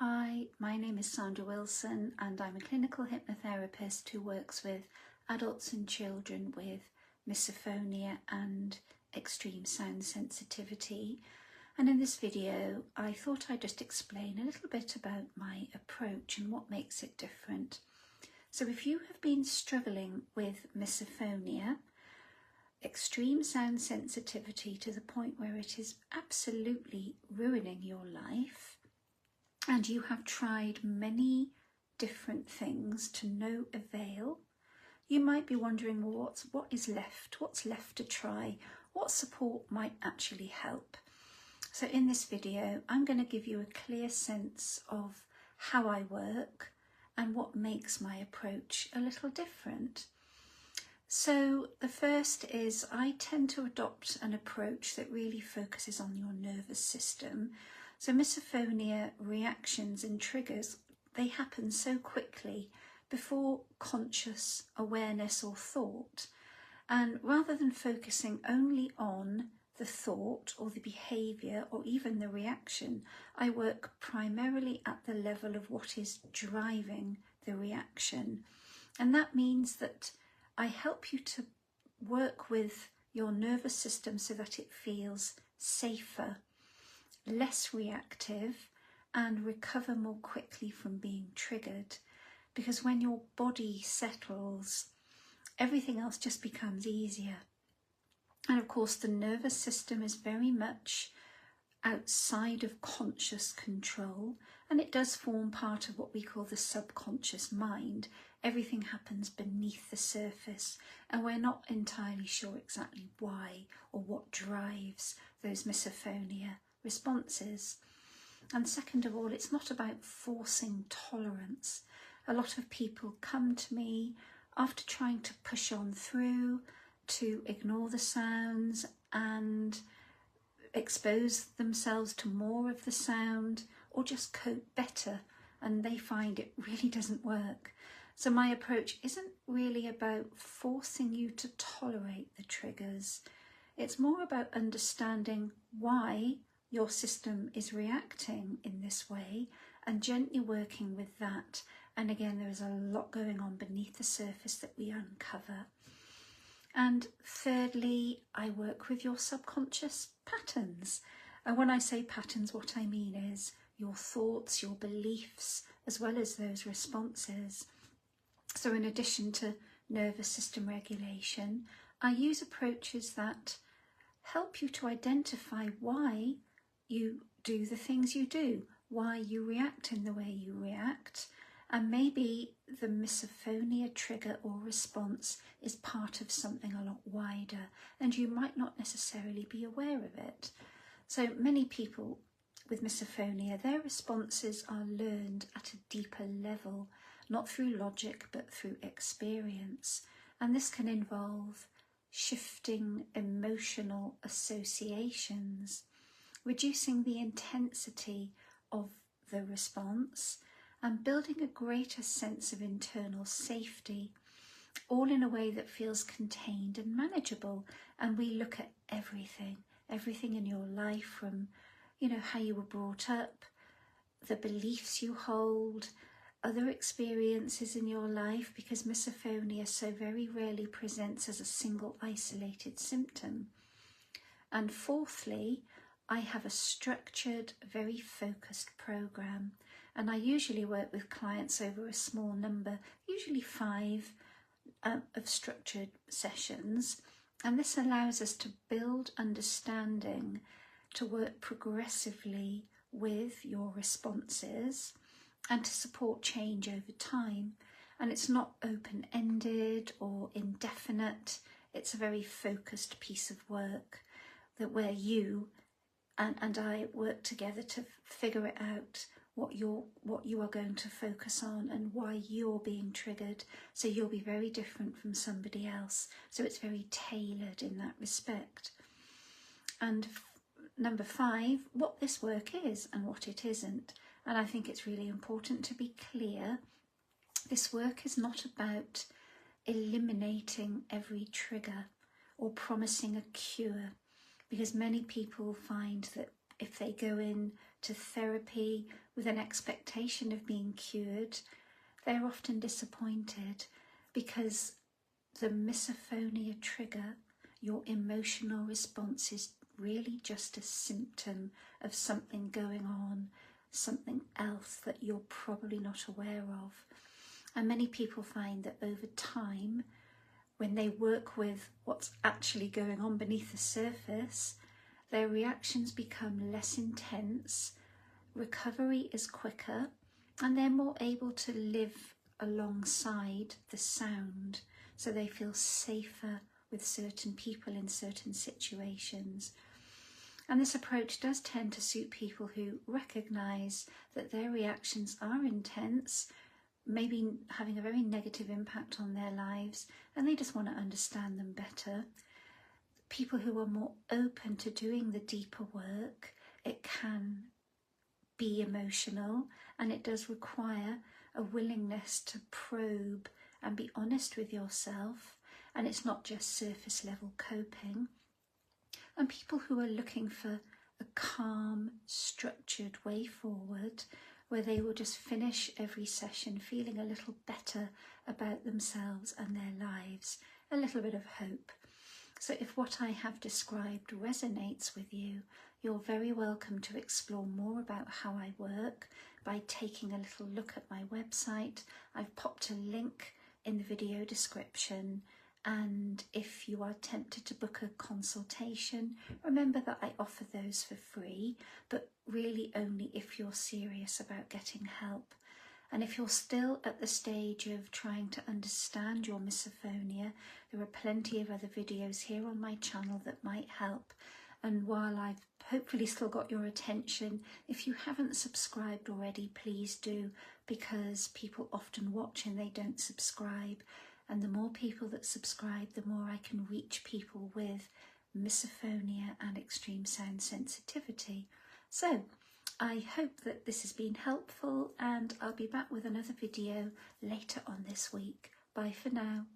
Hi, my name is Sandra Wilson and I'm a clinical hypnotherapist who works with adults and children with misophonia and extreme sound sensitivity. And in this video, I thought I'd just explain a little bit about my approach and what makes it different. So if you have been struggling with misophonia, extreme sound sensitivity to the point where it is absolutely ruining your life, and you have tried many different things to no avail, you might be wondering, well, what is left? What's left to try? What support might actually help? So in this video, I'm going to give you a clear sense of how I work and what makes my approach a little different. So the first is I tend to adopt an approach that really focuses on your nervous system. So misophonia reactions and triggers, they happen so quickly before conscious awareness or thought. And rather than focusing only on the thought or the behaviour or even the reaction, I work primarily at the level of what is driving the reaction. And that means that I help you to work with your nervous system so that it feels safer, less reactive, and recover more quickly from being triggered. Because when your body settles, everything else just becomes easier. And of course, the nervous system is very much outside of conscious control, and it does form part of what we call the subconscious mind. Everything happens beneath the surface, and we're not entirely sure exactly why or what drives those misophonia responses. And second of all, it's not about forcing tolerance. A lot of people come to me after trying to push on through, to ignore the sounds and expose themselves to more of the sound, or just cope better, and they find it really doesn't work. So my approach isn't really about forcing you to tolerate the triggers. It's more about understanding why your system is reacting in this way and gently working with that. And again, there is a lot going on beneath the surface that we uncover. And thirdly, I work with your subconscious patterns. And when I say patterns, what I mean is your thoughts, your beliefs, as well as those responses. So in addition to nervous system regulation, I use approaches that help you to identify why you do the things you do, why you react in the way you react, and maybe the misophonia trigger or response is part of something a lot wider, and you might not necessarily be aware of it. So many people with misophonia, their responses are learned at a deeper level, not through logic but through experience, and this can involve shifting emotional associations, reducing the intensity of the response, and building a greater sense of internal safety, all in a way that feels contained and manageable. And we look at everything in your life, from, how you were brought up, the beliefs you hold, other experiences in your life, because misophonia so very rarely presents as a single isolated symptom. And fourthly, I have a structured, very focused program, and I usually work with clients over a small number, usually 5 of structured sessions, and this allows us to build understanding, to work progressively with your responses, and to support change over time. And it's not open-ended or indefinite, it's a very focused piece of work that where you and I work together to figure it out, what you are going to focus on and why you're being triggered. So you'll be very different from somebody else. So it's very tailored in that respect. And number 5, what this work is and what it isn't. And I think it's really important to be clear. This work is not about eliminating every trigger or promising a cure, because many people find that if they go in to therapy with an expectation of being cured, they're often disappointed, because the misophonia trigger, your emotional response, is really just a symptom of something going on, something else that you're probably not aware of. And many people find that over time, when they work with what's actually going on beneath the surface, their reactions become less intense, recovery is quicker, and they're more able to live alongside the sound, so they feel safer with certain people in certain situations. And this approach does tend to suit people who recognise that their reactions are intense, maybe having a very negative impact on their lives, and they just want to understand them better. People who are more open to doing the deeper work, it can be emotional, and it does require a willingness to probe and be honest with yourself, and it's not just surface level coping. And people who are looking for a calm, structured way forward, where they will just finish every session feeling a little better about themselves and their lives, a little bit of hope. So if what I have described resonates with you, you're very welcome to explore more about how I work by taking a little look at my website. I've popped a link in the video description, and if you are tempted to book a consultation, remember that I offer those for free, but really only if you're serious about getting help. And if you're still at the stage of trying to understand your misophonia, there are plenty of other videos here on my channel that might help. And while I've hopefully still got your attention, if you haven't subscribed already, please do, because people often watch and they don't subscribe. And the more people that subscribe, the more I can reach people with misophonia and extreme sound sensitivity. So I hope that this has been helpful, and I'll be back with another video later on this week. Bye for now.